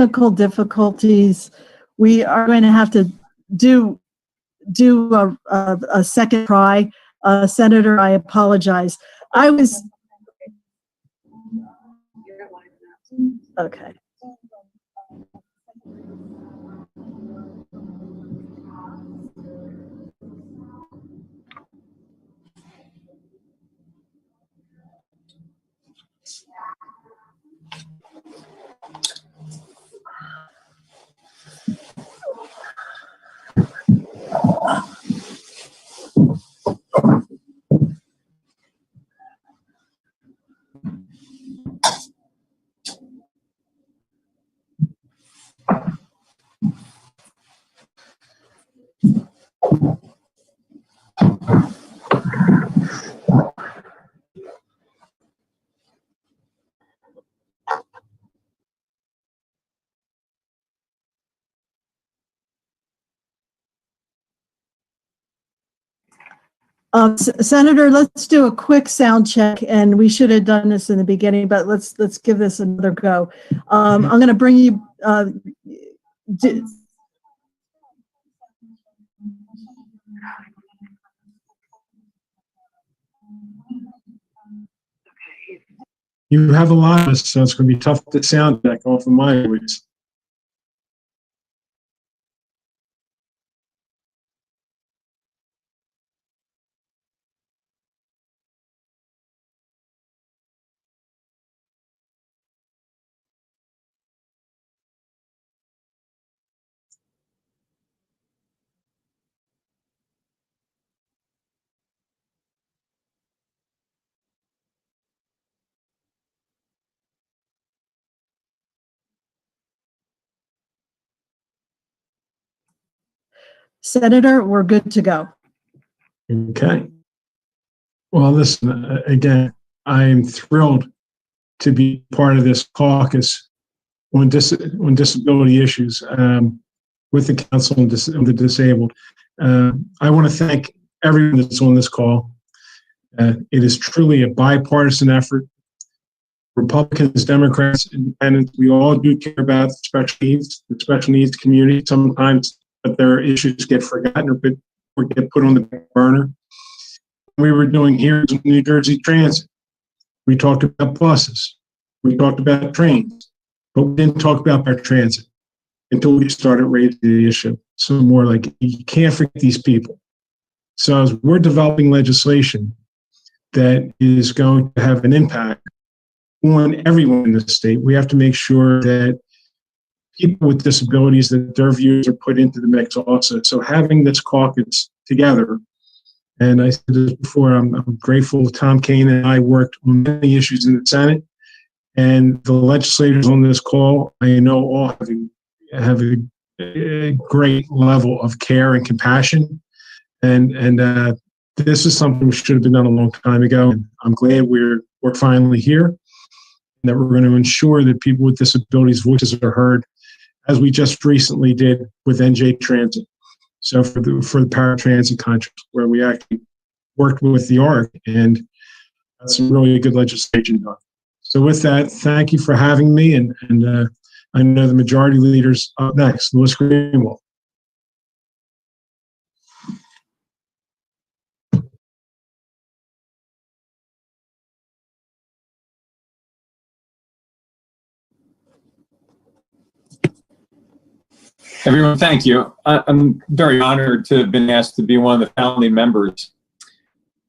technical difficulties. We are going to have to do a second try. Senator, I apologize. I was okay. Senator, let's do a quick sound check, and we should have done this in the beginning, but let's give this another go. I'm going to bring you. You have a lot of us, so it's going to be tough to sound check off of my voice. Senator, we're good to go. Okay. Well, listen, again, I am thrilled to be part of this caucus on disability issues with the Council on the Disabled. I want to thank everyone that's on this call. It is truly a bipartisan effort. Republicans, Democrats, Independents, we all do care about the special needs community. Sometimes their issues get forgotten or get put on the back burner. We were doing hearings on New Jersey Transit. We talked about buses. We talked about trains, but we didn't talk about our transit until we started raising the issue. So more like, you can't forget these people. So as we're developing legislation that is going to have an impact on everyone in the state, we have to make sure that people with disabilities, that their views are put into the mix also. So having this caucus together, and I said this before, I'm grateful Tom Kean and I worked on many issues in the Senate, and the legislators on this call, I know all have a great level of care and compassion, and this is something that should have been done a long time ago. And I'm glad we're finally here, and that we're going to ensure that people with disabilities' voices are heard, as we just recently did with NJ Transit. So for the paratransit contract, where we actually worked with the ARC and got some really good legislation done. So with that, thank you for having me, and I know the majority leader's up next, Louis Greenwald. Everyone, thank you. I'm very honored to have been asked to be one of the founding members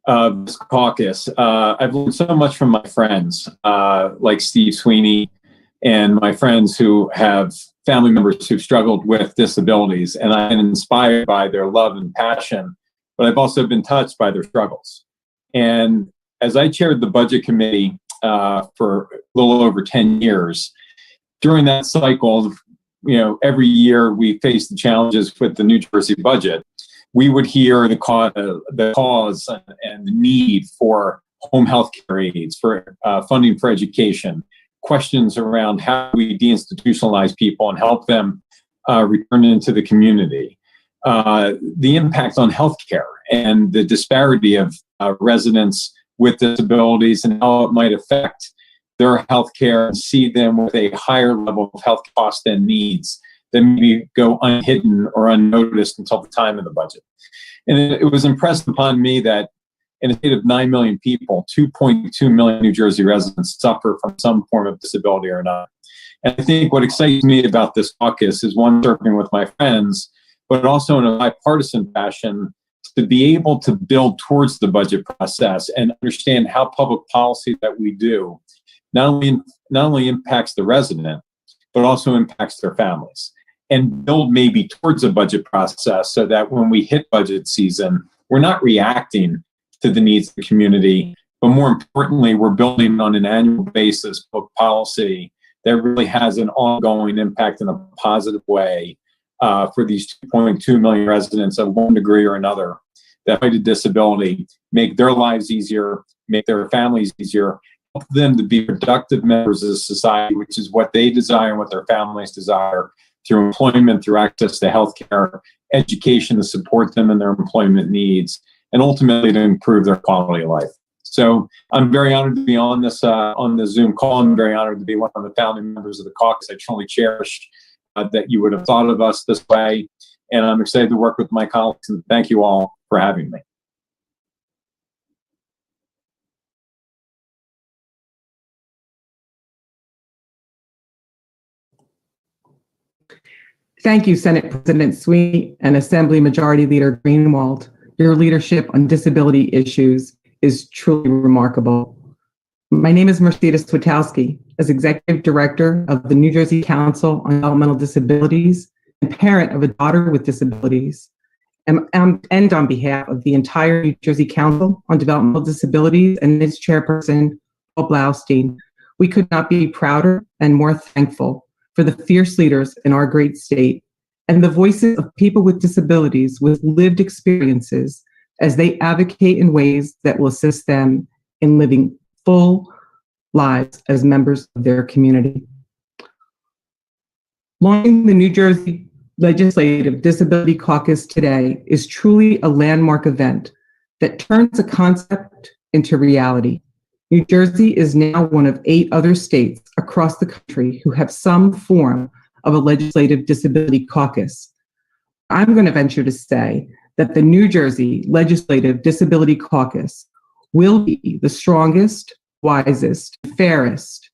of this caucus. I've learned so much from my friends, like Steve Sweeney, and my friends who have family members who've struggled with disabilities. And I've been inspired by their love and passion, but I've also been touched by their struggles. And as I chaired the budget committee for a little over 10 years, during that cycle, every year we faced the challenges with the New Jersey budget. We would hear the cause and the need for home health care aides, for funding for education, questions around how we deinstitutionalize people and help them return into the community, the impact on healthcare and the disparity of residents with disabilities and how it might affect their health care and see them with a higher level of health cost and needs that maybe go unhidden or unnoticed until the time of the budget. And it was impressed upon me that in a state of 9 million people, 2.2 million New Jersey residents suffer from some form of disability or not. And I think what excites me about this caucus is, one, serving with my friends, but also in a bipartisan fashion, to be able to build towards the budget process and understand how public policy that we do not only impacts the resident, but also impacts their families, and build maybe towards a budget process so that when we hit budget season, we're not reacting to the needs of the community, but more importantly, we're building on an annual basis public policy that really has an ongoing impact in a positive way for these 2.2 million residents of one degree or another that fight a disability, make their lives easier, make their families easier, help them to be productive members of society, which is what they desire and what their families desire, through employment, through access to healthcare, education to support them in their employment needs, and ultimately to improve their quality of life. So I'm very honored to be on this on the Zoom call. I'm very honored to be one of the founding members of the caucus. I truly cherish that you would have thought of us this way, and I'm excited to work with my colleagues. And thank you all for having me. Thank you, Senate President Sweeney and Assembly Majority Leader Greenwald. Your leadership on disability issues is truly remarkable. My name is Mercedes Witowsky. As Executive Director of the New Jersey Council on Developmental Disabilities and parent of a daughter with disabilities, and on behalf of the entire New Jersey Council on Developmental Disabilities and its chairperson, Paul Blaustein, we could not be prouder and more thankful for the fierce leaders in our great state and the voices of people with disabilities with lived experiences as they advocate in ways that will assist them in living full lives as members of their community. Launching the New Jersey Legislative Disability Caucus today is truly a landmark event that turns a concept into reality. New Jersey is now one of 8 other states across the country who have some form of a legislative disability caucus. I'm going to venture to say that the New Jersey Legislative Disability Caucus will be the strongest, wisest, fairest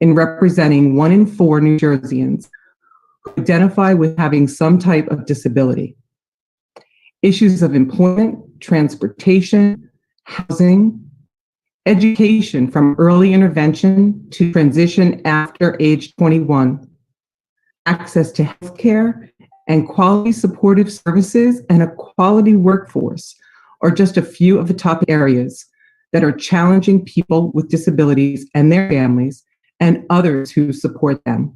in representing 1 in 4 New Jerseyans who identify with having some type of disability. Issues of employment, transportation, housing, education from early intervention to transition after age 21, access to healthcare and quality supportive services and a quality workforce are just a few of the top areas that are challenging people with disabilities and their families and others who support them.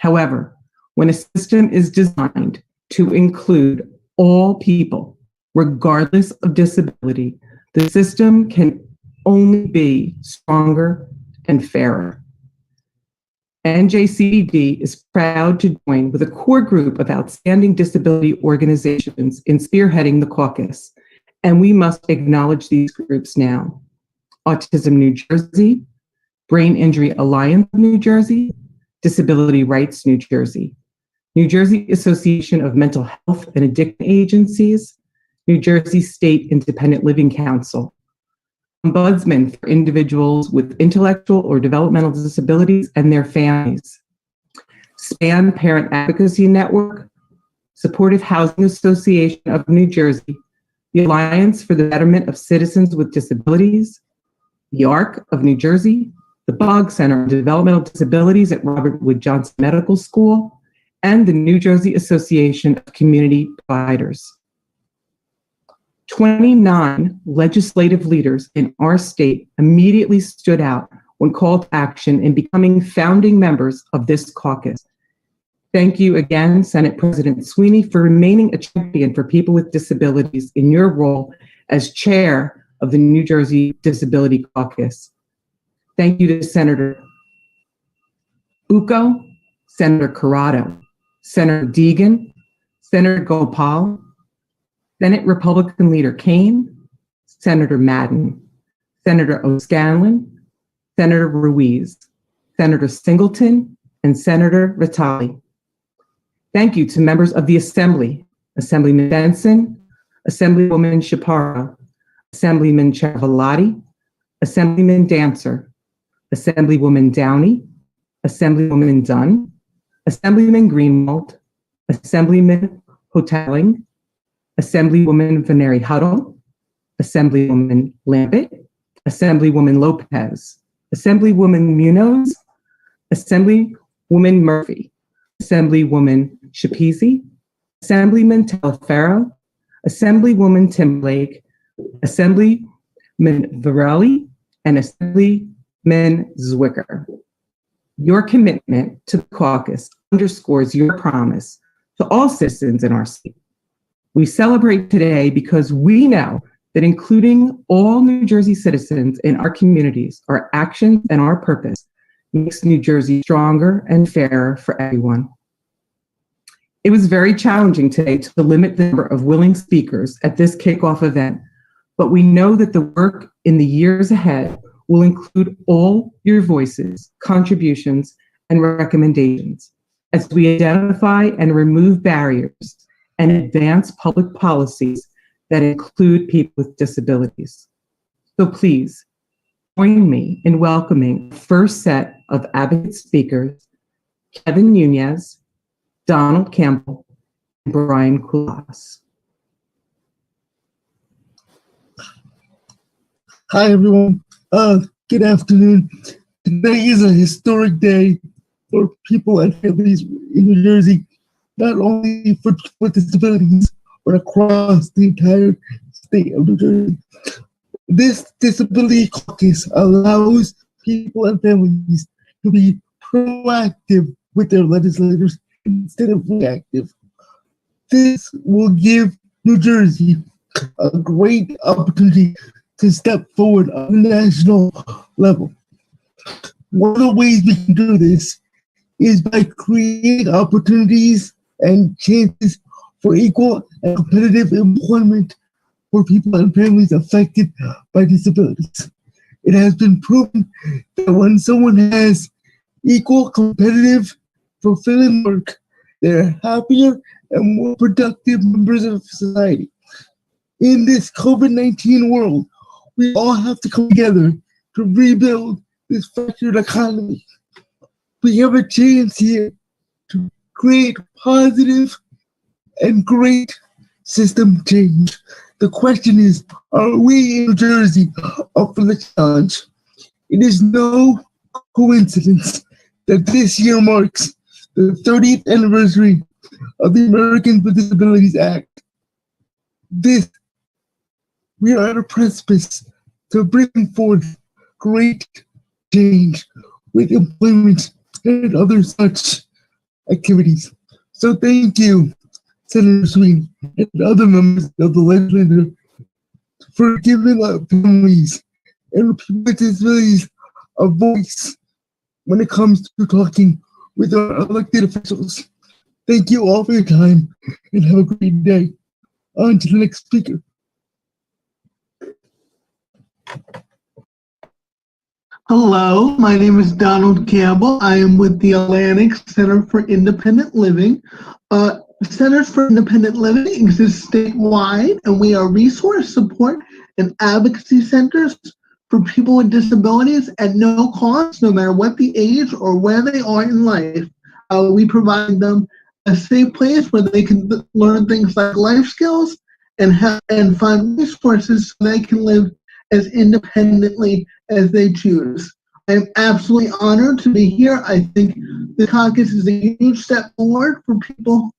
However, when a system is designed to include all people, regardless of disability, the system can only be stronger and fairer. NJCDD is proud to join with a core group of outstanding disability organizations in spearheading the caucus, and we must acknowledge these groups now. Autism New Jersey, Brain Injury Alliance of New Jersey, Disability Rights New Jersey, New Jersey Association of Mental Health and Addiction Agencies, New Jersey State Independent Living Council, Ombudsman for individuals with intellectual or developmental disabilities and their families, SPAN Parent Advocacy Network, Supportive Housing Association of New Jersey, the Alliance for the Betterment of Citizens with Disabilities, the ARC of New Jersey, the Boggs Center on Developmental Disabilities at Robert Wood Johnson Medical School, and the New Jersey Association of Community Providers. 29 legislative leaders in our state immediately stood out when called to action in becoming founding members of this caucus. Thank you again, Senate President Sweeney, for remaining a champion for people with disabilities in your role as chair of the New Jersey Disability Caucus. Thank you to Senator Bucco, Senator Corrado, Senator Deegan, Senator Gopal, Senate Republican Leader Kean, Senator Madden, Senator O'Scanlan, Senator Ruiz, Senator Singleton, and Senator Vitale. Thank you to members of the Assembly, Assemblyman Benson, Assemblywoman Chaparro, Assemblyman Ciavolati, Assemblyman Dancer, Assemblywoman Downey, Assemblywoman Dunn, Assemblyman Greenwald, Assemblyman Hotelling, Assemblywoman Vainieri Huttle, Assemblywoman Lampitt, Assemblywoman Lopez, Assemblywoman Munoz, Assemblywoman Murphy, Assemblywoman Shapezi, Assemblyman Talaferro, Assemblywoman Timberlake, Assemblyman Varelli, and Assemblyman Zwicker. Your commitment to the caucus underscores your promise to all citizens in our state. We celebrate today because we know that including all New Jersey citizens in our communities, our actions, and our purpose makes New Jersey stronger and fairer for everyone. It was very challenging today to limit the number of willing speakers at this kickoff event, but we know that the work in the years ahead will include all your voices, contributions, and recommendations as we identify and remove barriers and advance public policies that include people with disabilities. So please join me in welcoming the first set of advocate speakers, Kevin Nunez, Donald Campbell, and Brian Kulas. Hi, everyone. Good afternoon. Today is a historic day for people and families in New Jersey, not only for people with disabilities, but across the entire state of New Jersey. This Disability Caucus allows people and families to be proactive with their legislators instead of reactive. This will give New Jersey a great opportunity to step forward on the national level. One of the ways we can do this is by creating opportunities and chances for equal and competitive employment for people and families affected by disabilities. It has been proven that when someone has equal, competitive, fulfilling work, they're happier and more productive members of society. In this COVID-19 world, we all have to come together to rebuild this fractured economy. We have a chance here to create positive and great system change. The question is, are we in New Jersey up for the challenge? It is no coincidence that this year marks the 30th anniversary of the Americans with Disabilities Act. We are at a precipice to bring forth great change with employment and other such activities. So thank you, Senator Sweeney and other members of the legislature for giving our families and people with disabilities a voice when it comes to talking with our elected officials. Thank you all for your time and have a great day. On to the next speaker. Hello, my name is Donald Campbell. I am with the Atlantic Center for Independent Living. Centers for Independent Living exist statewide, and we are resource support and advocacy centers for people with disabilities at no cost, no matter what the age or where they are in life. We provide them a safe place where they can learn things like life skills and find resources so they can live as independently as they choose. I am absolutely honored to be here. I think the caucus is a huge step forward for people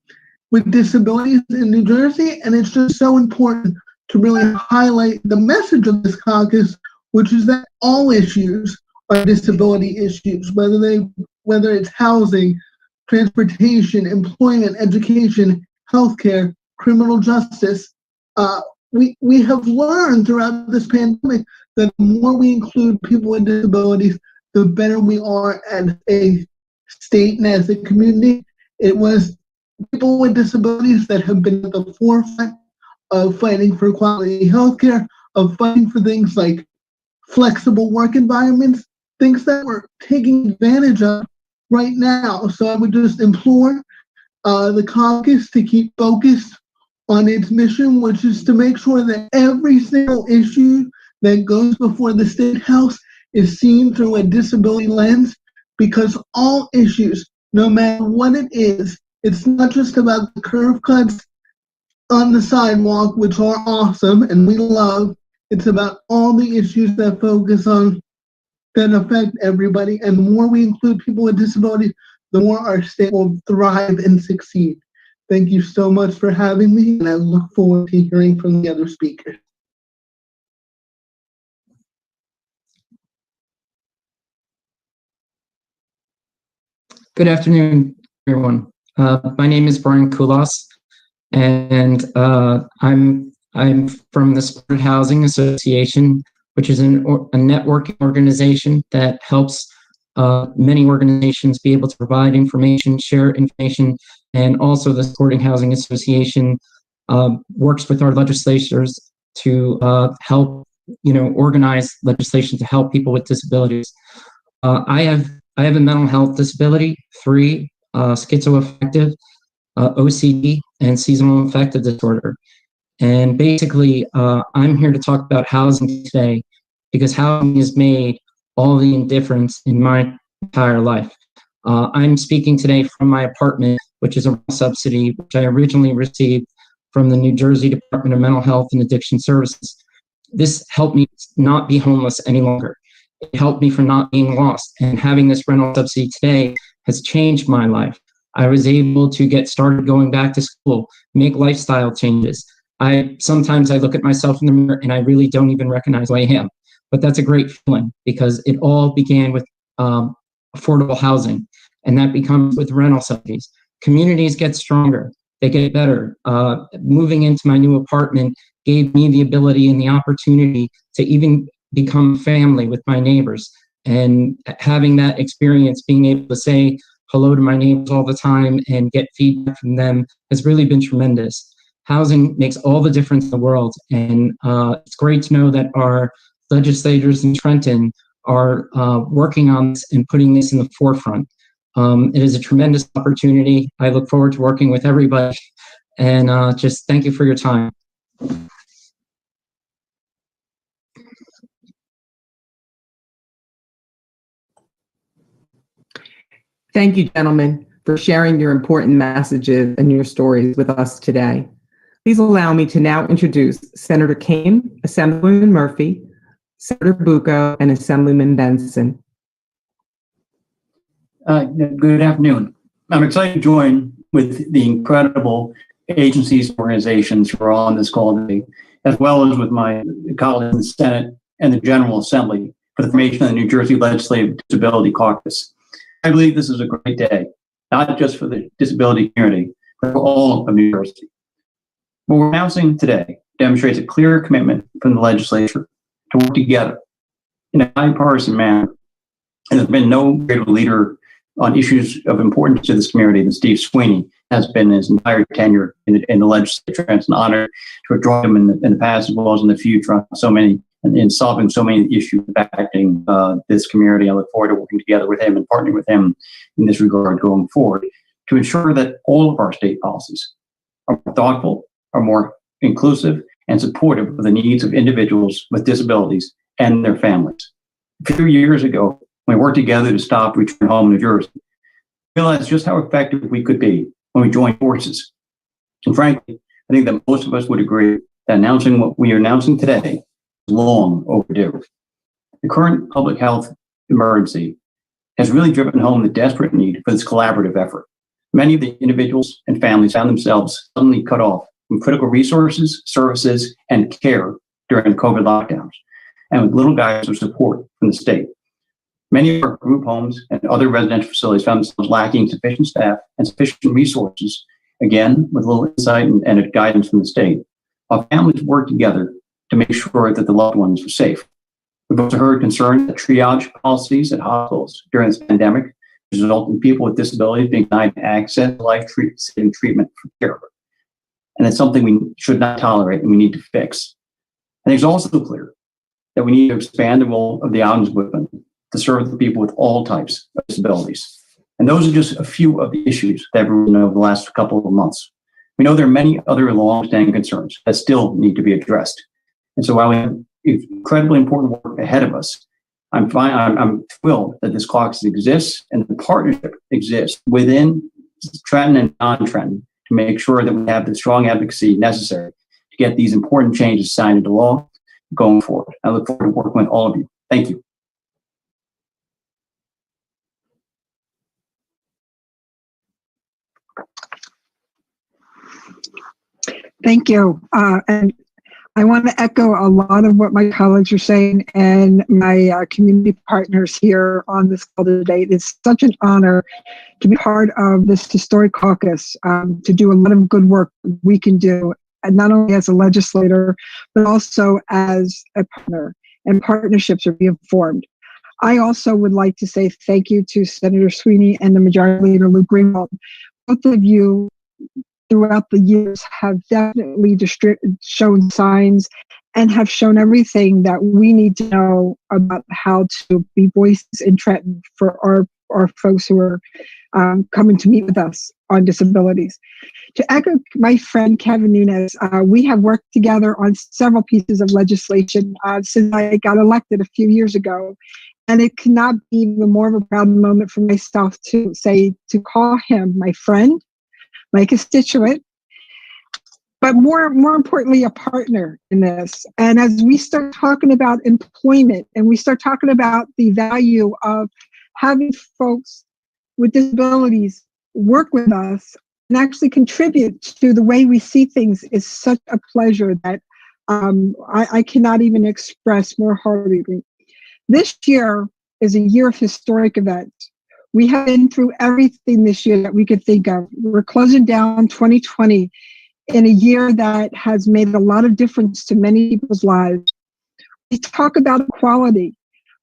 with disabilities in New Jersey, and it's just so important to really highlight the message of this caucus, which is that all issues are disability issues, whether it's housing, transportation, employment, education, healthcare, criminal justice. We have learned throughout this pandemic that the more we include people with disabilities, the better we are as a state and as a community. It was people with disabilities that have been at the forefront of fighting for quality healthcare, of fighting for things like flexible work environments, thinks that we're taking advantage of right now. So I would just implore the caucus to keep focused on its mission, which is to make sure that every single issue that goes before the State House is seen through a disability lens, because all issues, no matter what it is, it's not just about the curve cuts on the sidewalk, which are awesome and we love. It's about all the issues that focus on, that affect everybody. And the more we include people with disabilities, the more our state will thrive and succeed. Thank you so much for having me, and I look forward to hearing from the other speakers. Good afternoon, everyone. My name is Brian Kulas, and I'm from the Supported Housing Association, which is a networking organization that helps many organizations be able to provide information, share information, and also the Supported Housing Association works with our legislators to help, organize legislation to help people with disabilities. I have a mental health disability, 3, schizoaffective, OCD, and seasonal affective disorder. And basically, I'm here to talk about housing today because housing has made all the difference in my entire life. I'm speaking today from my apartment, which is a subsidy, which I originally received from the New Jersey Department of Mental Health and Addiction Services. This helped me not be homeless any longer. It helped me from not being lost. And having this rental subsidy today has changed my life. I was able to get started going back to school, make lifestyle changes. Sometimes I look at myself in the mirror and I really don't even recognize who I am. But that's a great feeling because it all began with affordable housing, and that becomes with rental subsidies. Communities get stronger, they get better. Moving into my new apartment gave me the ability and the opportunity to even become family with my neighbors. And having that experience, being able to say hello to my neighbors all the time and get feedback from them has really been tremendous. Housing makes all the difference in the world. And it's great to know that our legislators in Trenton are working on this and putting this in the forefront. It is a tremendous opportunity. I look forward to working with everybody, and just thank you for your time. Thank you, gentlemen, for sharing your important messages and your stories with us today. Please allow me to now introduce Senator Kean, Assemblyman Murphy, Senator Bucco, and Assemblyman Benson. Good afternoon. I'm excited to join with the incredible agencies and organizations who are on this call today, as well as with my colleagues in the Senate and the General Assembly for the formation of the New Jersey Legislative Disability Caucus. I believe this is a great day, not just for the disability community, but for all of New Jersey. What we're announcing today demonstrates a clear commitment from the legislature to work together in a bipartisan manner. And there's been no greater leader on issues of importance to this community than Steve Sweeney has been his entire tenure in the legislature. And it's an honor to have joined him in the past as well as in the future on so many, and in solving so many issues impacting this community. I look forward to working together with him and partnering with him in this regard going forward to ensure that all of our state policies are more thoughtful, are more inclusive, and supportive of the needs of individuals with disabilities and their families. A few years ago, when we worked together to stop Return Home New Jersey, we realized just how effective we could be when we joined forces. And frankly, I think that most of us would agree that announcing what we are announcing today is long overdue. The current public health emergency has really driven home the desperate need for this collaborative effort. Many of the individuals and families found themselves suddenly cut off from critical resources, services, and care during COVID lockdowns, and with little guidance or support from the state. Many of our group homes and other residential facilities found themselves lacking sufficient staff and sufficient resources, again, with little insight and guidance from the state, while families work together to make sure that the loved ones are safe. We've also heard concerns that triage policies at hospitals during this pandemic result in people with disabilities being denied access to life-saving treatment for care. And it's something we should not tolerate and we need to fix. And it's also clear that we need to expand the role of the Ombudsman to serve the people with all types of disabilities. And those are just a few of the issues that we've known over the last couple of months. We know there are many other long-standing concerns that still need to be addressed. And so while we have incredibly important work ahead of us, I'm thrilled that this caucus exists and the partnership exists within Trenton and non-Trenton to make sure that we have the strong advocacy necessary to get these important changes signed into law going forward. I look forward to working with all of you. Thank you. Thank you. And I want to echo a lot of what my colleagues are saying and my community partners here on this call today. It's such an honor to be part of this historic caucus, to do a lot of good work we can do, and not only as a legislator, but also as a partner, and partnerships are being formed. I also would like to say thank you to Senator Sweeney and the Majority Leader Luke Greenwald. Both of you throughout the years have definitely shown signs and have shown everything that we need to know about how to be voices in Trenton for our folks who are coming to meet with us on disabilities. To echo my friend Kevin Nunes, we have worked together on several pieces of legislation since I got elected a few years ago. And it cannot be even more of a proud moment for myself to call him my friend, my constituent, but more importantly, a partner in this. And as we start talking about employment and we start talking about the value of having folks with disabilities work with us and actually contribute to the way we see things is such a pleasure that I cannot even express more heartily. This year is a year of historic events. We have been through everything this year that we could think of. We're closing down 2020 in a year that has made a lot of difference to many people's lives. We talk about equality.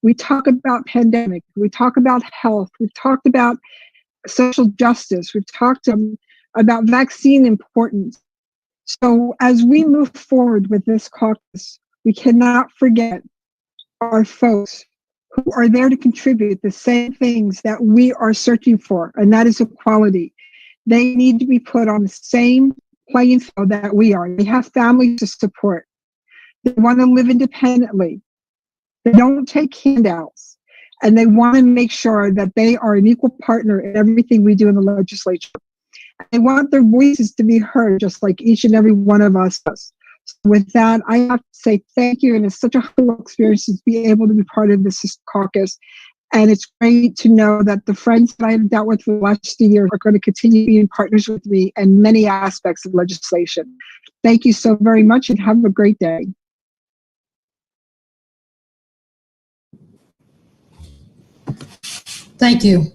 We talk about pandemic. We talk about health. We've talked about social justice. We've talked about vaccine importance. So as we move forward with this caucus, we cannot forget our folks who are there to contribute the same things that we are searching for, and that is equality. They need to be put on the same playing field that we are. They have families to support. They want to live independently. They don't take handouts, and they want to make sure that they are an equal partner in everything we do in the legislature. They want their voices to be heard, just like each and every one of us does. With that, I have to say thank you, and it's such a humble experience to be able to be part of this caucus. And it's great to know that the friends that I have dealt with for the last year are going to continue being partners with me in many aspects of legislation. Thank you so very much, and have a great day. Thank you.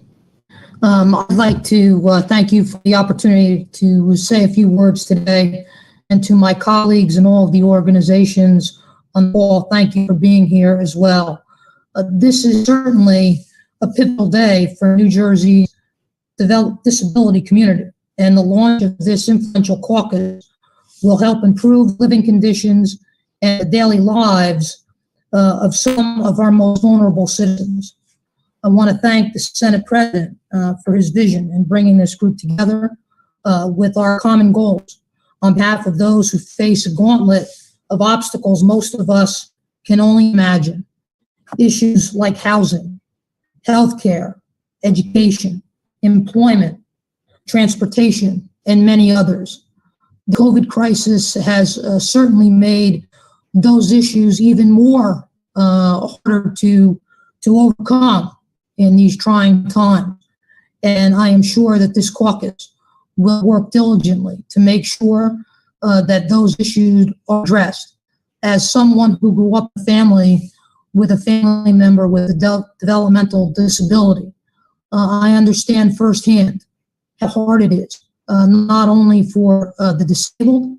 I'd like to thank you for the opportunity to say a few words today. And to my colleagues and all of the organizations on the call, thank you for being here as well. This is certainly a pivotal day for New Jersey's disability community, and the launch of this influential caucus will help improve living conditions and the daily lives of some of our most vulnerable citizens. I want to thank the Senate President for his vision in bringing this group together with our common goals. On behalf of those who face a gauntlet of obstacles most of us can only imagine. Issues like housing, healthcare, education, employment, transportation, and many others. The COVID crisis has certainly made those issues even more harder to overcome in these trying times. And I am sure that this caucus will work diligently to make sure that those issues are addressed. As someone who grew up in a family with a family member with a developmental disability, I understand firsthand how hard it is, not only for the disabled,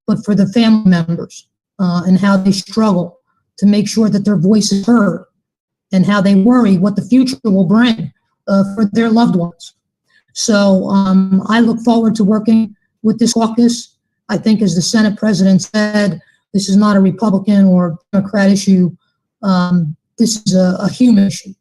but for the family members, and how they struggle to make sure that their voice is heard, and how they worry what the future will bring for their loved ones. So I look forward to working with this caucus. I think, as the Senate President said, this is not a Republican or Democrat issue. This is a human issue.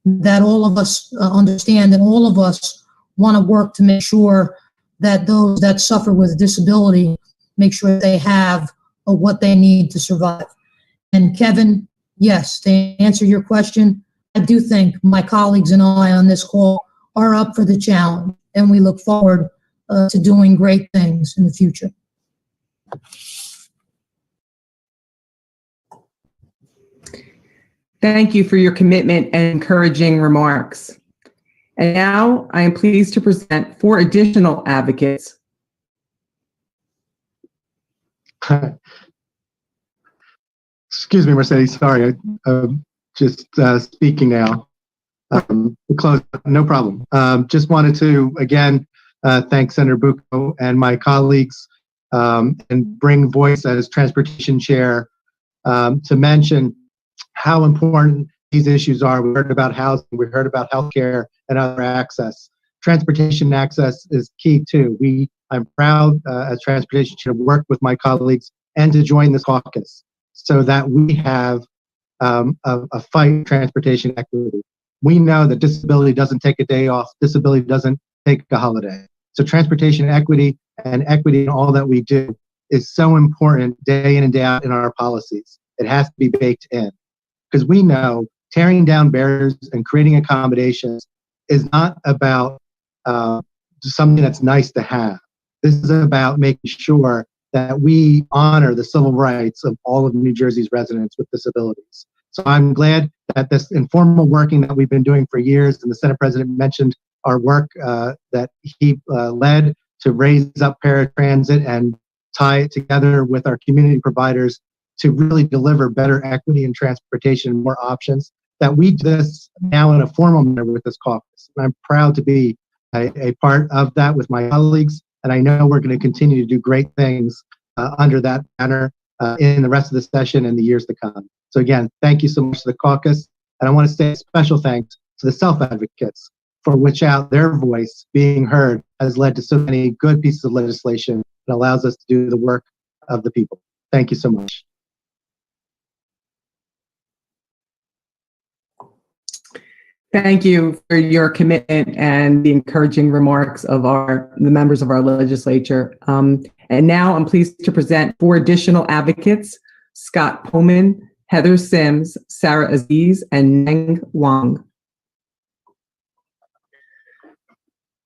that all of us understand, and all of us want to work to make sure that those that suffer with disability make sure they have what they need to survive. And Kevin, yes, to answer your question, I do think my colleagues and I on this call are up for the challenge, and we look forward to doing great things in the future. Thank you for your commitment and encouraging remarks. And now I am pleased to present 4 additional advocates. Excuse me, Mercedes. Sorry, I'm just speaking now. Close, no problem. Just wanted to again thank Senator Bucco and my colleagues, and bring voice as transportation chair to mention how important these issues are. We heard about housing, we heard about healthcare and other access. Transportation access is key too. I'm proud as transportation chair to work with my colleagues and to join this caucus so that we have a fight for transportation equity. We know that disability doesn't take a day off, disability doesn't take a holiday. So transportation equity and equity in all that we do is so important day in and day out in our policies. It has to be baked in, because we know tearing down barriers and creating accommodations is not about something that's nice to have. This is about making sure that we honor the civil rights of all of New Jersey's residents with disabilities. So I'm glad that this informal working that we've been doing for years, and the Senate President mentioned our work that he led to raise up paratransit and tie it together with our community providers to really deliver better equity in transportation, more options, that we do this now in a formal manner with this caucus. And I'm proud to be a part of that with my colleagues, and I know we're going to continue to do great things under that banner in the rest of the session and the years to come. So again, thank you so much to the caucus, and I want to say a special thanks to the self-advocates, for which out their voice being heard has led to so many good pieces of legislation that allows us to do the work of the people. Thank you so much. Thank you for your commitment and the encouraging remarks of the members of our legislature. And now I'm pleased to present 4 additional advocates: Scott Pomann, Heather Sims, Sarah Aziz, and Neng Wang.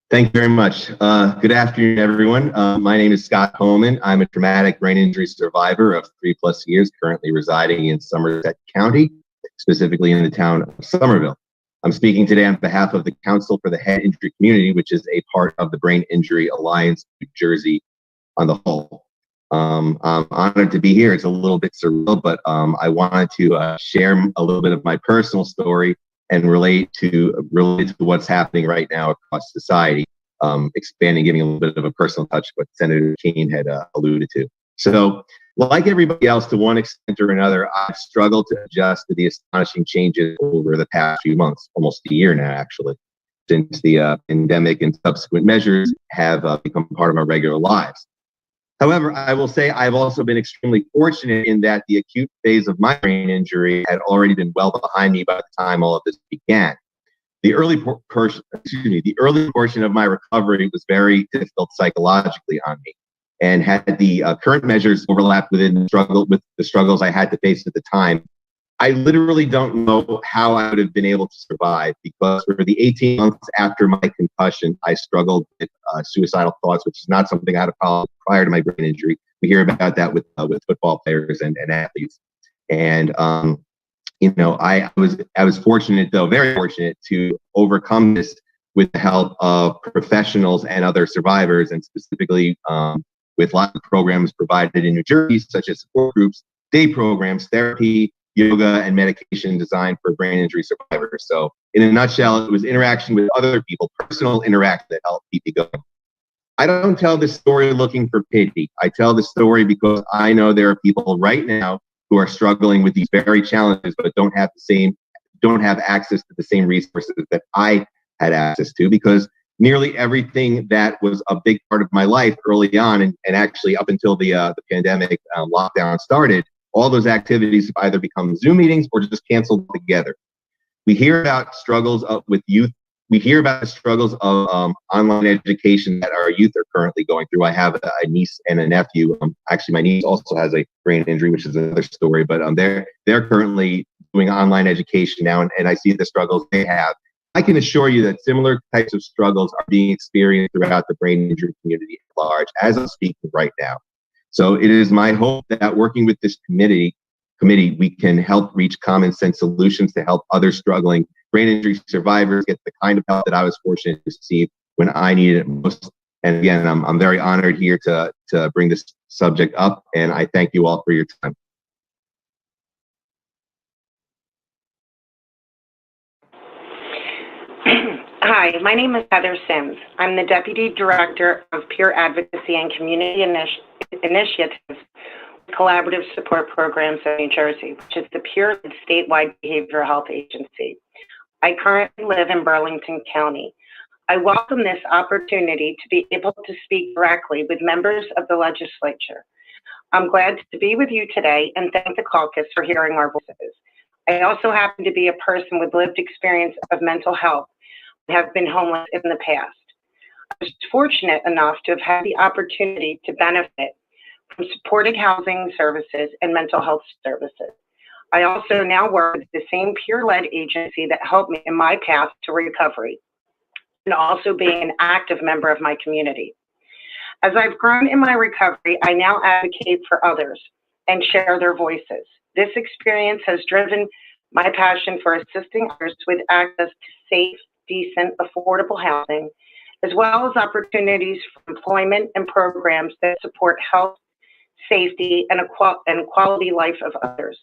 Thank you very much. Good afternoon, everyone. My name is Scott Pomann. I'm a traumatic brain injury survivor of 3+ years, currently residing in Somerset County, specifically in the town of Somerville. I'm speaking today on behalf of the Council for the Head Injury Community, which is a part of the Brain Injury Alliance, New Jersey on the whole. I'm honored to be here. It's a little bit surreal, but I wanted to share a little bit of my personal story and relate to what's happening right now across society, expanding, giving a little bit of a personal touch, what Senator Kean had alluded to. So, like everybody else, to one extent or another, I've struggled to adjust to the astonishing changes over the past few months, almost a year now, actually, since the pandemic and subsequent measures have become part of our regular lives. However, I will say I've also been extremely fortunate in that the acute phase of my brain injury had already been well behind me by the time all of this began. The early portion of my recovery was very difficult psychologically on me, and had the current measures overlapped with the struggles I had to face at the time, I literally don't know how I would have been able to survive, because for the 18 months after my concussion, I struggled with suicidal thoughts, which is not something I had a problem prior to my brain injury. We hear about that with football players and athletes. And, I was fortunate, though, very fortunate, to overcome this with the help of professionals and other survivors, and specifically with lots of programs provided in New Jersey, such as support groups, day programs, therapy, yoga, and medication designed for brain injury survivors. So in a nutshell, it was interaction with other people, personal interaction that helped keep me going. I don't tell this story looking for pity. I tell this story because I know there are people right now who are struggling with these very challenges, but don't have access to the same resources that I had access to, because nearly everything that was a big part of my life early on, and actually up until the pandemic lockdown started, all those activities have either become Zoom meetings or just canceled together. We hear about struggles with youth. We hear about the struggles of online education that our youth are currently going through. I have a niece and a nephew. Actually, my niece also has a brain injury, which is another story. But they're currently doing online education now, and I see the struggles they have. I can assure you that similar types of struggles are being experienced throughout the brain injury community at large, as I'm speaking right now. So it is my hope that working with this committee, we can help reach common sense solutions to help other struggling brain injury survivors get the kind of help that I was fortunate to receive when I needed it most. And again, I'm very honored here to bring this subject up, and I thank you all for your time. Hi, my name is Heather Sims. I'm the Deputy Director of Peer Advocacy and Community Initiatives Collaborative Support Programs of New Jersey, which is the peer statewide behavioral health agency. I currently live in Burlington County. I welcome this opportunity to be able to speak directly with members of the legislature. I'm glad to be with you today and thank the caucus for hearing our voices. I also happen to be a person with lived experience of mental health and have been homeless in the past. I was fortunate enough to have had the opportunity to benefit from supported housing services and mental health services. I also now work with the same peer-led agency that helped me in my path to recovery, and also being an active member of my community. As I've grown in my recovery, I now advocate for others and share their voices. This experience has driven my passion for assisting others with access to safe, decent, affordable housing, as well as opportunities for employment and programs that support health, safety, and quality life of others.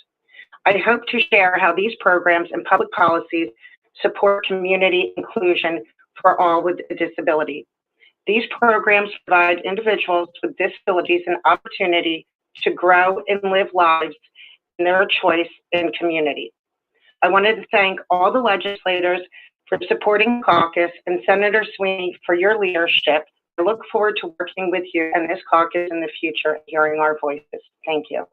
I hope to share how these programs and public policies support community inclusion for all with a disability. These programs provide individuals with disabilities an opportunity to grow and live lives in their choice and community. I wanted to thank all the legislators for supporting the caucus and Senator Sweeney for your leadership. I look forward to working with you and this caucus in the future and hearing our voices. Thank you.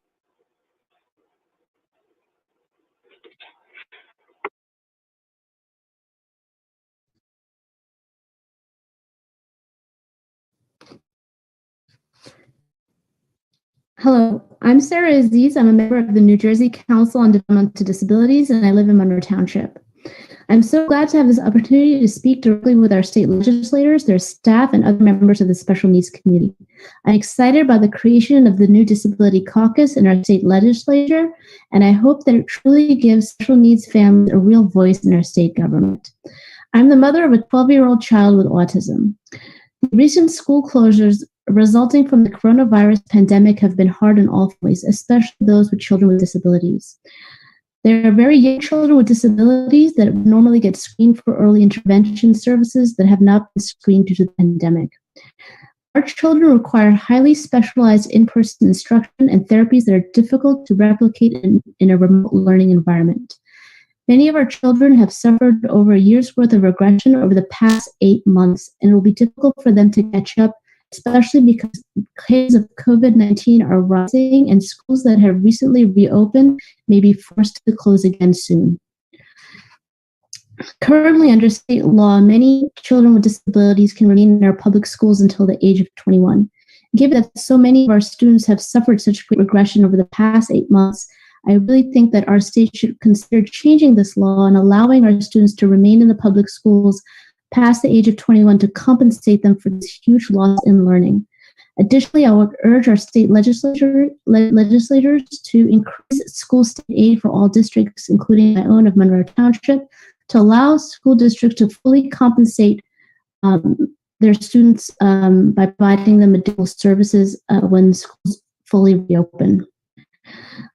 Hello, I'm Sarah Aziz. I'm a member of the New Jersey Council on Developmental Disabilities, and I live in Monroe Township. I'm so glad to have this opportunity to speak directly with our state legislators, their staff, and other members of the special needs community. I'm excited about the creation of the new Disability Caucus in our state legislature, and I hope that it truly gives special needs families a real voice in our state government. I'm the mother of a 12-year-old child with autism. The recent school closures resulting from the coronavirus pandemic have been hard on all families, especially those with children with disabilities. There are very young children with disabilities that normally get screened for early intervention services that have not been screened due to the pandemic. Our children require highly specialized in-person instruction and therapies that are difficult to replicate in a remote learning environment. Many of our children have suffered over a year's worth of regression over the past 8 months, and it will be difficult for them to catch up, especially because cases of COVID-19 are rising and schools that have recently reopened may be forced to close again soon. Currently, under state law, many children with disabilities can remain in our public schools until the age of 21. Given that so many of our students have suffered such great regression over the past 8 months, I really think that our state should consider changing this law and allowing our students to remain in the public schools past the age of 21 to compensate them for this huge loss in learning. Additionally, I would urge our state legislators to increase school state aid for all districts, including my own of Monroe Township, to allow school districts to fully compensate their students by providing them additional services when schools fully reopen.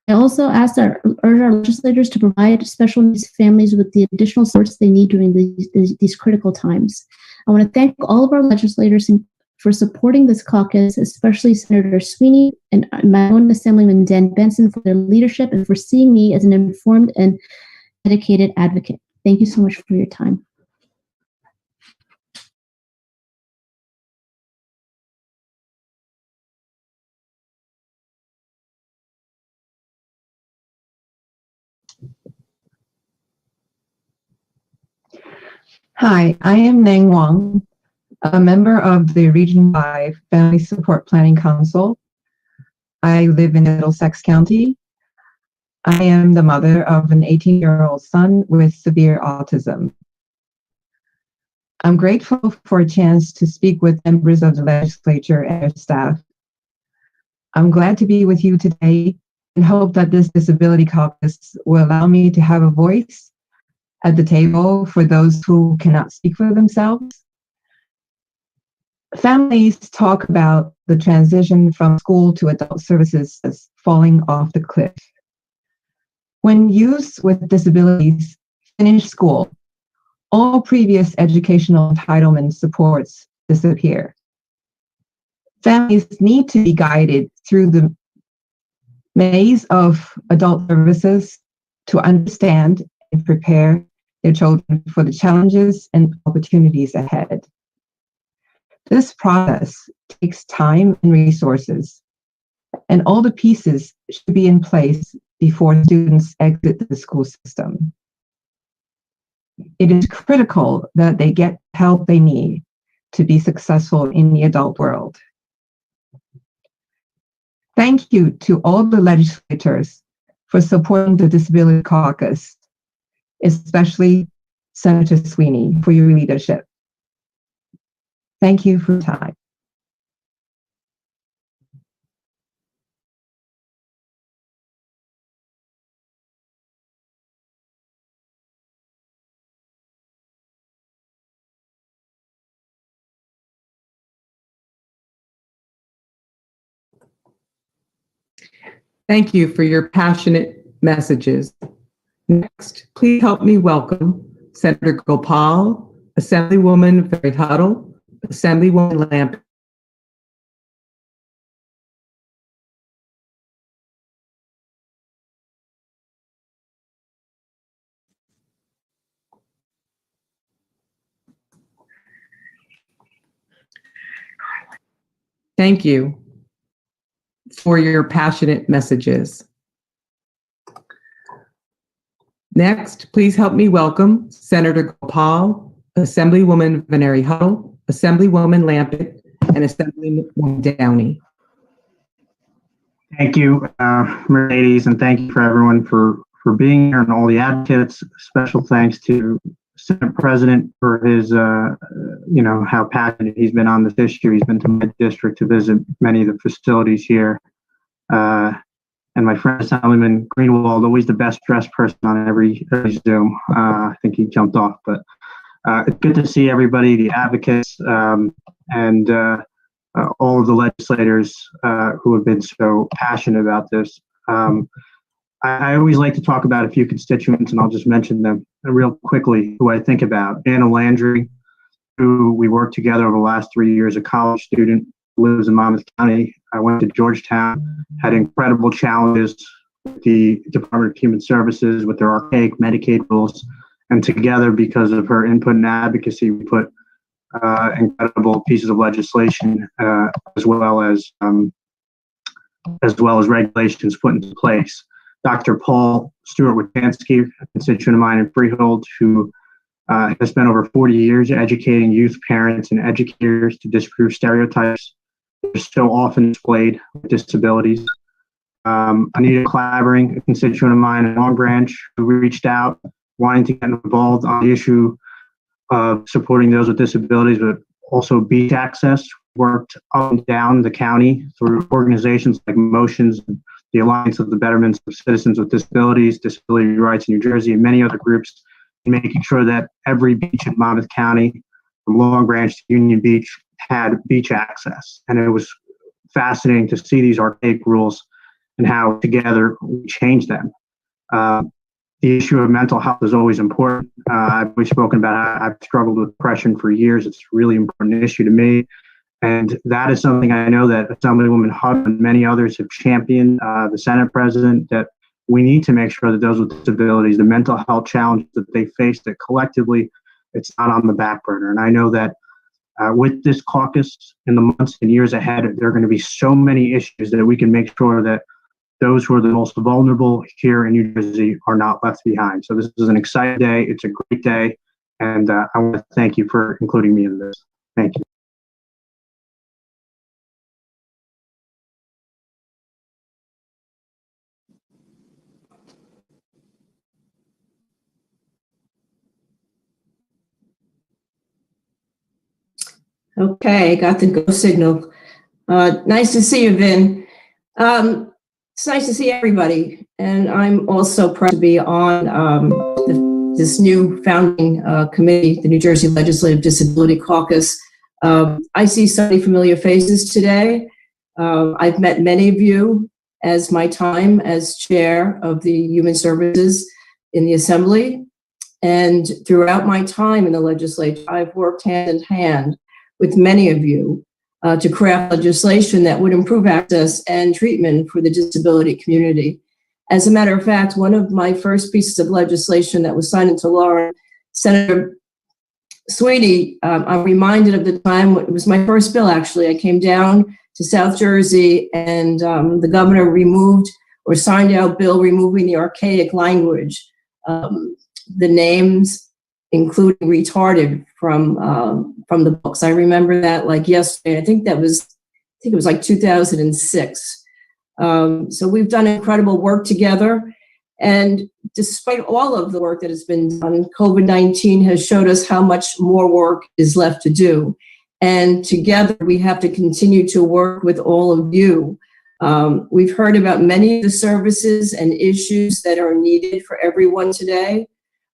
I also urge our legislators to provide special needs families with the additional supports they need during these critical times. I want to thank all of our legislators for supporting this caucus, especially Senator Sweeney and my own Assemblyman Benson for their leadership and for seeing me as an informed and dedicated advocate. Thank you so much for your time. Hi, I am Nang Wang, a member of the Region 5 Family Support Planning Council. I live in Middlesex County. I am the mother of an 18-year-old son with severe autism. I'm grateful for a chance to speak with members of the legislature and their staff. I'm glad to be with you today and hope that this Disability Caucus will allow me to have a voice at the table for those who cannot speak for themselves. Families talk about the transition from school to adult services as falling off the cliff. When youth with disabilities finish school, all previous educational entitlement supports disappear. Families need to be guided through the maze of adult services to understand and prepare their children for the challenges and opportunities ahead. This process takes time and resources, and all the pieces should be in place before students exit the school system. It is critical that they get help they need to be successful in the adult world. Thank you to all the legislators for supporting the Disability Caucus, especially Senator Sweeney, for your leadership. Thank you for your time. Thank you for your passionate messages. Next, please help me welcome Senator Gopal, Assemblywoman Huttle, Assemblywoman Lampitt. Thank you for your passionate messages. Next, please help me welcome Senator Gopal, Assemblywoman Vainieri Huttle, Assemblywoman Lampitt, and Assemblywoman Downey. Thank you, ladies, and thank you for everyone for being here and all the advocates. Special thanks to Senate President for his, how passionate he's been on this issue. He's been to my district to visit many of the facilities here. And my friend Assemblyman Greenwald, always the best dressed person on every Zoom. I think he jumped off, but it's good to see everybody, the advocates, and all of the legislators who have been so passionate about this. I always like to talk about a few constituents, and I'll just mention them real quickly, who I think about. Anna Landry, who we worked together over the last 3 years, a college student, lives in Monmouth County. I went to Georgetown, had incredible challenges with the Department of Human Services with their archaic Medicaid rules, and together, because of her input and advocacy, we put incredible pieces of legislation as well as regulations put into place. Dr. Paul Stewart-Witowsky, a constituent of mine in Freehold, who has spent over 40 years educating youth parents and educators to disprove stereotypes that are so often displayed with disabilities. Anita Clavering, a constituent of mine in Long Branch, who reached out wanting to get involved on the issue of supporting those with disabilities, but also beach access, worked up and down the county through organizations like Motions, the Alliance of the Betterment of Citizens with Disabilities, Disability Rights in New Jersey, and many other groups, in making sure that every beach in Monmouth County, from Long Branch to Union Beach, had beach access. And it was fascinating to see these archaic rules and how together we changed them. The issue of mental health is always important. We've spoken about how I've struggled with depression for years. It's a really important issue to me. And that is something I know that Assemblywoman Huttle and many others have championed, the Senate President, that we need to make sure that those with disabilities, the mental health challenges that they face, that collectively it's not on the back burner. And I know that with this caucus in the months and years ahead, there are going to be so many issues that we can make sure that those who are the most vulnerable here in New Jersey are not left behind. So this is an exciting day. It's a great day. And I want to thank you for including me in this. Thank you. Okay, got the go signal. Nice to see you, Vin. It's nice to see everybody. And I'm also proud to be on this new founding committee, the New Jersey Legislative Disability Caucus. I see so many familiar faces today. I've met many of you as my time as chair of the Human Services in the Assembly. And throughout my time in the legislature, I've worked hand in hand with many of you to craft legislation that would improve access and treatment for the disability community. As a matter of fact, one of my first pieces of legislation that was signed into law, Senator Sweeney, I'm reminded of the time, it was my first bill actually. I came down to South Jersey and the governor removed or signed out a bill removing the archaic language, the names including retarded from the books. I remember that like yesterday. I think it was like 2006. So we've done incredible work together. And despite all of the work that has been done, COVID-19 has showed us how much more work is left to do. And together we have to continue to work with all of you. We've heard about many of the services and issues that are needed for everyone today.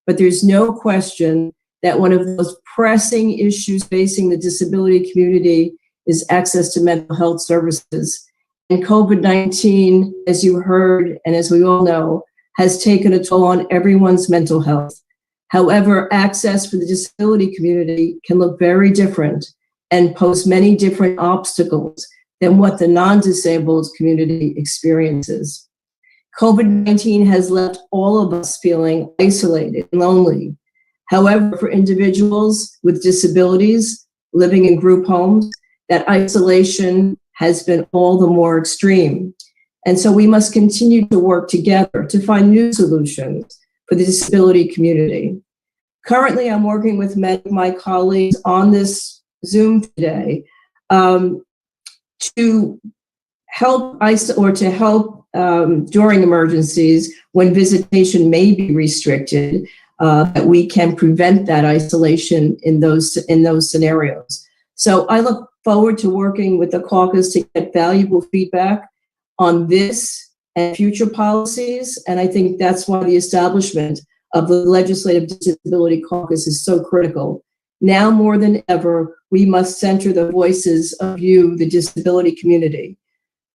But there's no question that one of the most pressing issues facing the disability community is access to mental health services. And COVID-19, as you heard, and as we all know, has taken a toll on everyone's mental health. However, access for the disability community can look very different and pose many different obstacles than what the non-disabled community experiences. COVID-19 has left all of us feeling isolated and lonely. However, for individuals with disabilities living in group homes, that isolation has been all the more extreme. And so we must continue to work together to find new solutions for the disability community. Currently, I'm working with many of my colleagues on this Zoom today to help during emergencies when visitation may be restricted, that we can prevent that isolation in those scenarios. So I look forward to working with the caucus to get valuable feedback on this and future policies. And I think that's why the establishment of the Legislative Disability Caucus is so critical. Now more than ever, we must center the voices of you, the disability community.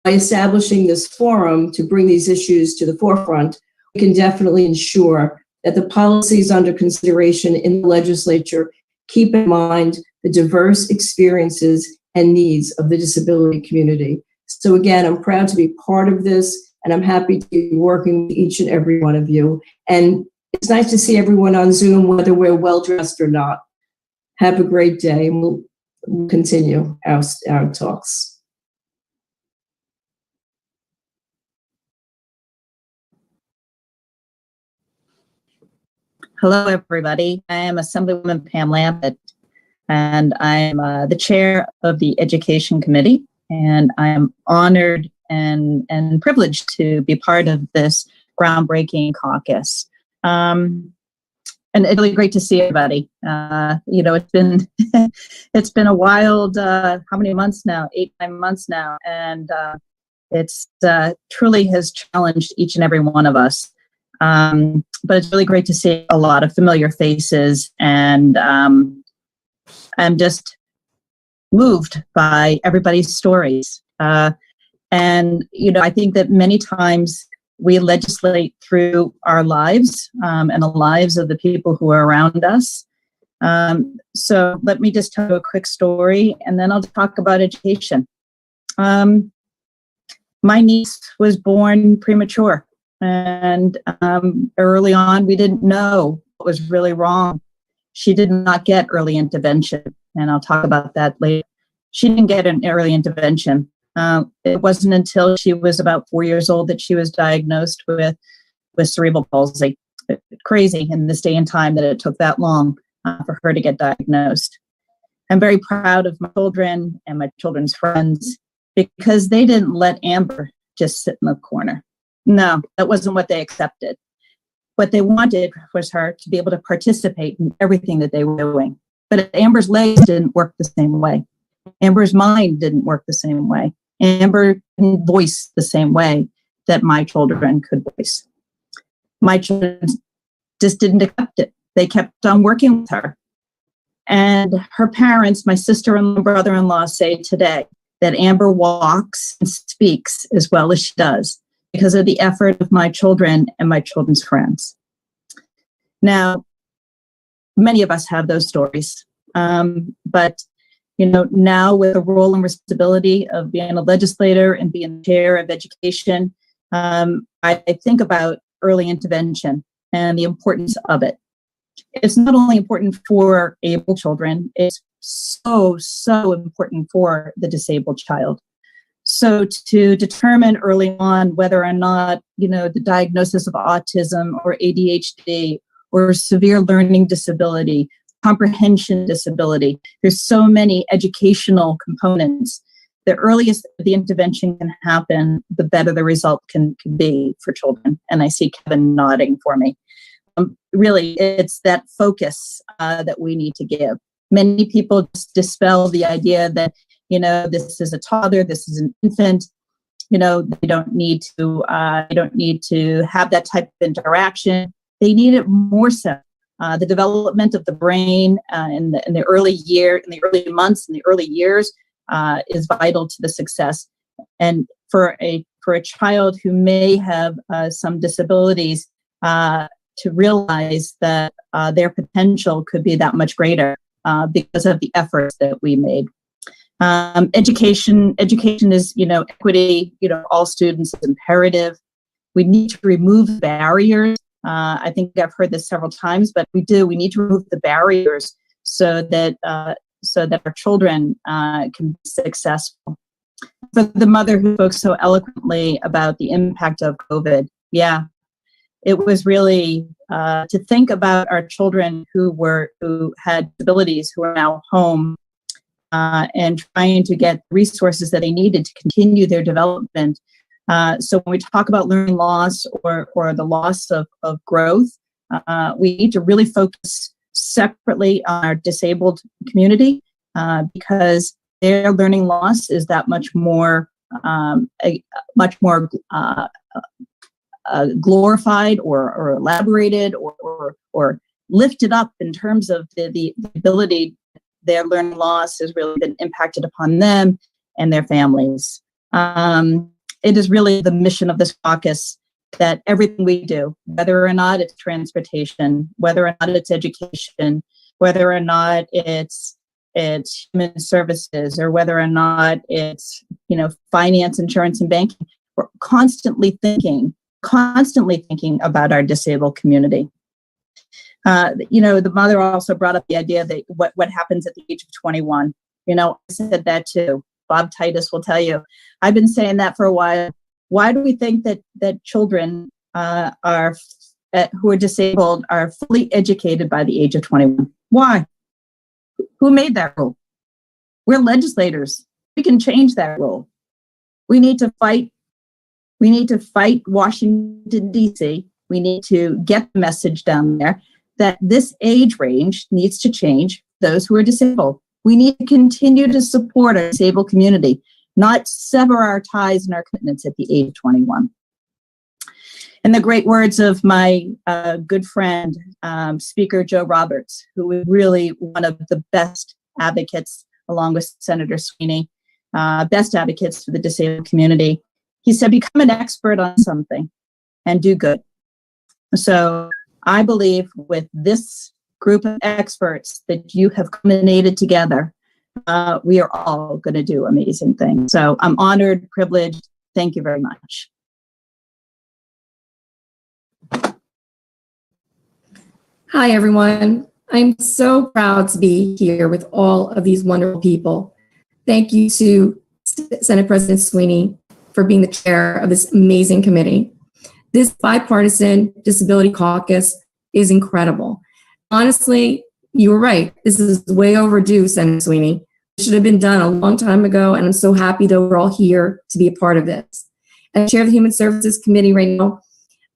By establishing this forum to bring these issues to the forefront, we can definitely ensure that the policies under consideration in the legislature keep in mind the diverse experiences and needs of the disability community. So again, I'm proud to be part of this, and I'm happy to be working with each and every one of you. And it's nice to see everyone on Zoom, whether we're well-dressed or not. Have a great day, and we'll continue our talks. Hello, everybody. I am Assemblywoman Pamela, Lampitt, and I'm the chair of the Education Committee, and I am honored and privileged to be part of this groundbreaking caucus. And it's really great to see everybody. It's been it's been a wild how many months now? 8-9 months now, and it's truly has challenged each and every one of us. But it's really great to see a lot of familiar faces, and I'm just moved by everybody's stories. And I think that many times we legislate through our lives and the lives of the people who are around us. So let me just tell you a quick story, and then I'll talk about education. My niece was born premature. And early on, we didn't know what was really wrong. She did not get early intervention, and I'll talk about that later. She didn't get an early intervention. It wasn't until she was about 4 years old that she was diagnosed with cerebral palsy. Crazy in this day and time that it took that long. for her to get diagnosed. I'm very proud of my children and my children's friends because they didn't let Amber just sit in the corner. No, that wasn't what they accepted. What they wanted was her to be able to participate in everything that they were doing. But Amber's legs didn't work the same way. Amber's mind didn't work the same way. Amber didn't voice the same way that my children could voice. My children just didn't accept it. They kept on working with her. And her parents, my sister-in-law and brother-in-law, say today that Amber walks and speaks as well as she does because of the effort of my children and my children's friends. Now, many of us have those stories, but now with the role and responsibility of being a legislator and being the chair of education, I think about early intervention and the importance of it. It's not only important for able children, it's so important for the disabled child. So to determine early on whether or not, the diagnosis of autism or ADHD or severe learning disability, comprehension disability, there's so many educational components. The earliest the intervention can happen, the better the result can be for children. And I see Kevin nodding for me. Really, it's that focus that we need to give. Many people just dispel the idea that, this is a toddler, this is an infant, they don't need to have that type of interaction. They need it more so. The development of the brain in the early months, in the early years, is vital to the success. And for a child who may have some disabilities, to realize that their potential could be that much greater because of the efforts that we made. Education is, equity, all students is imperative. We need to remove barriers. I think I've heard this several times, but we need to remove the barriers so that our children can be successful. For the mother who spoke so eloquently about the impact of COVID, it was really to think about our children who had disabilities, who are now home, and trying to get resources that they needed to continue their development. So when we talk about learning loss or the loss of growth, we need to really focus separately on our disabled community because their learning loss is that much more glorified or elaborated or lifted up in terms of the ability. Their learning loss has really been impacted upon them and their families. It is really the mission of this caucus that everything we do, whether or not it's transportation, whether or not it's education, whether or not it's human services, or whether or not it's finance, insurance, and banking, we're constantly thinking about our disabled community. The mother also brought up the idea that what happens at the age of 21. I said that too. Bob Titus will tell you. I've been saying that for a while. Why do we think that children who are disabled are fully educated by the age of 21? Why? Who made that rule? We're legislators. We can change that rule. We need to fight. We need to fight Washington, D.C. We need to get the message down there that this age range needs to change for those who are disabled. We need to continue to support our disabled community, not sever our ties and our commitments at the age of 21. In the great words of my good friend, Speaker Joe Roberts, who is really one of the best advocates, along with Senator Sweeney, best advocates for the disabled community, he said, become an expert on something and do good. So I believe with this group of experts that you have culminated together, we are all going to do amazing things. So I'm honored, privileged. Thank you very much. Hi, everyone. I'm so proud to be here with all of these wonderful people. Thank you to Senate President Sweeney for being the chair of this amazing committee. This bipartisan disability caucus is incredible. Honestly, you were right. This is way overdue, Senator Sweeney. It should have been done a long time ago, and I'm so happy that we're all here to be a part of this. As Chair of the Human Services Committee right now,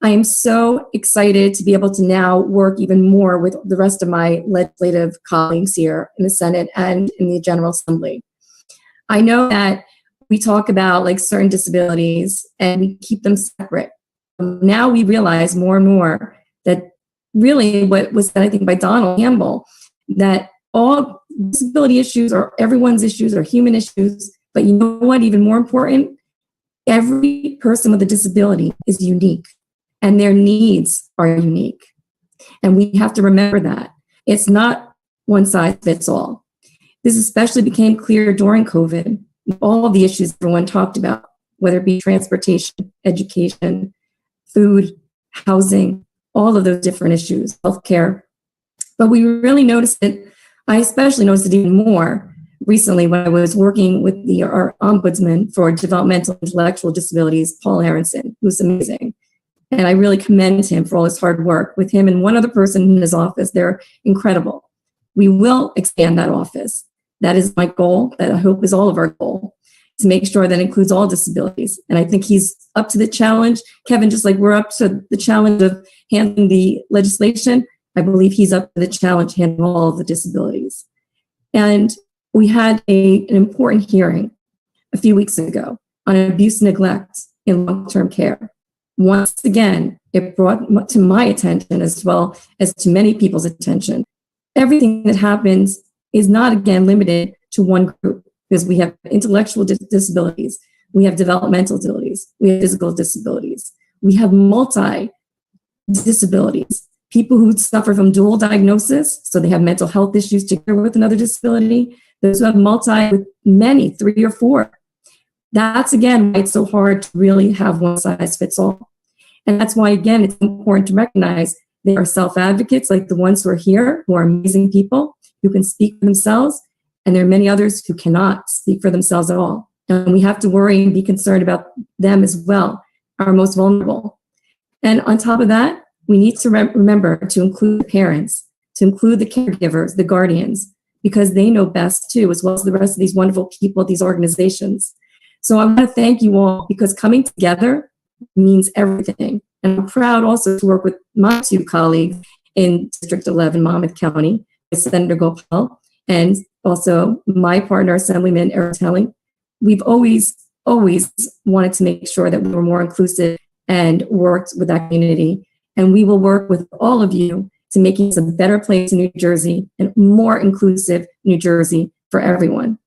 I am so excited to be able to now work even more with the rest of my legislative colleagues here in the Senate and in the General Assembly. I know that we talk about like certain disabilities and we keep them separate. Now we realize more and more that really what was said, I think, by Donald Campbell, that all disability issues are everyone's issues or human issues. But you know what, even more important, every person with a disability is unique and their needs are unique. And we have to remember that. It's not one size fits all. This especially became clear during COVID, all of the issues everyone talked about, whether it be transportation, education, food, housing, all of those different issues, healthcare. But we really noticed it, I especially noticed it even more recently when I was working with our ombudsman for developmental intellectual disabilities, Paul Aronson, who's amazing. And I really commend him for all his hard work. With him and one other person in his office, they're incredible. We will expand that office. That is my goal, that I hope is all of our goal, to make sure that includes all disabilities. And I think he's up to the challenge. Kevin, just like we're up to the challenge of handling the legislation, I believe he's up to the challenge handling all of the disabilities. And we had an important hearing a few weeks ago on abuse and neglect in long-term care. Once again, it brought to my attention as well as to many people's attention. Everything that happens is not, again, limited to one group, because we have intellectual disabilities, we have developmental disabilities, we have physical disabilities, we have multi-disabilities, people who suffer from dual diagnosis, so they have mental health issues together with another disability, those who have with many, 3 or 4. That's, again, why it's so hard to really have one size fits all. And that's why, again, it's important to recognize there are self-advocates like the ones who are here, who are amazing people, who can speak for themselves, and there are many others who cannot speak for themselves at all. And we have to worry and be concerned about them as well, our most vulnerable. And on top of that, we need to remember to include the parents, to include the caregivers, the guardians, because they know best too, as well as the rest of these wonderful people at these organizations. So I want to thank you all, because coming together means everything. And I'm proud also to work with my 2 colleagues in District 11, Monmouth County, with Senator Gopal, and also my partner, Assemblyman Huttle. We've always wanted to make sure that we were more inclusive and worked with that community. And we will work with all of you to making this a better place in New Jersey and more inclusive New Jersey for everyone.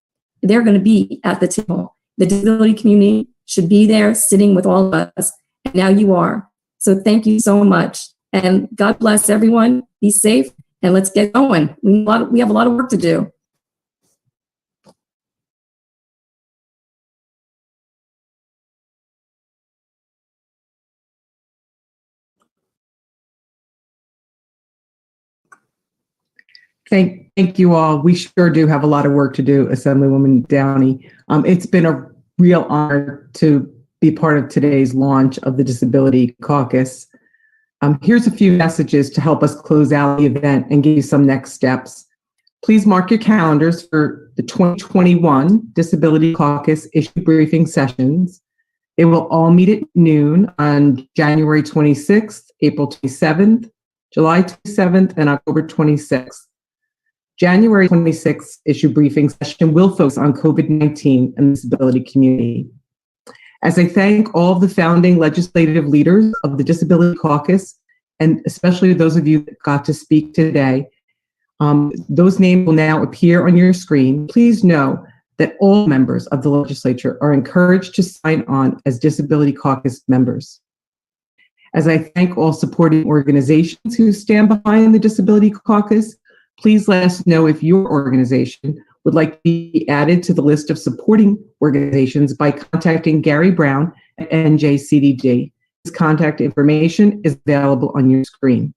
They're going to be at the table. The disability community should be there sitting with all of us. And now you are. So thank you so much. And God bless everyone. Be safe. And let's get going. We have a lot of work to do. Thank you all. We sure do have a lot of work to do, Assemblywoman Downey. It's been a real honor to be part of today's launch of the Disability Caucus. Here's a few messages to help us close out the event and give you some next steps. Please mark your calendars for the 2021 Disability Caucus issue briefing sessions. It will all meet at noon on January 26th, April 27th, July 27th, and October 26th. January 26th issue briefing session will focus on COVID-19 and the disability community. As I thank all of the founding legislative leaders of the Disability Caucus, and especially those of you that got to speak today, those names will now appear on your screen. Please know that all members of the legislature are encouraged to sign on as Disability Caucus members. As I thank all supporting organizations who stand behind the Disability Caucus, please let us know if your organization would like to be added to the list of supporting organizations by contacting Gary Brown at NJCDD. His contact information is available on your screen.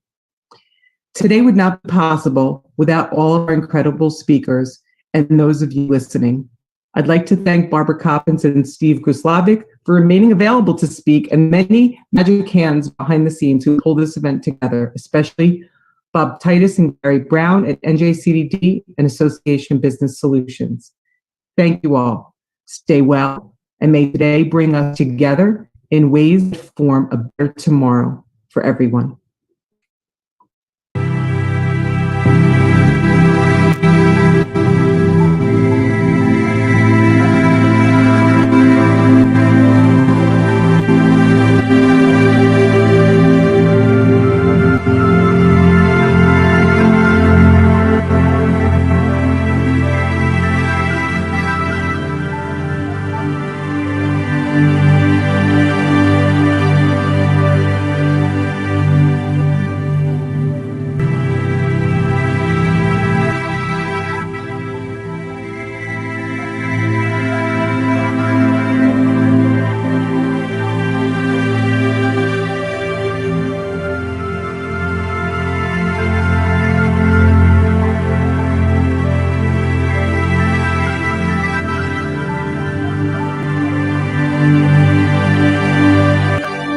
Today would not be possible without all of our incredible speakers and those of you listening. I'd like to thank Barbara Coppins and Steve Gruslavic for remaining available to speak, and many magic hands behind the scenes who pulled this event together, especially Bob Titus and Gary Brown at NJCDD and Association Business Solutions. Thank you all. Stay well, and may today bring us together in ways that form a better tomorrow for everyone.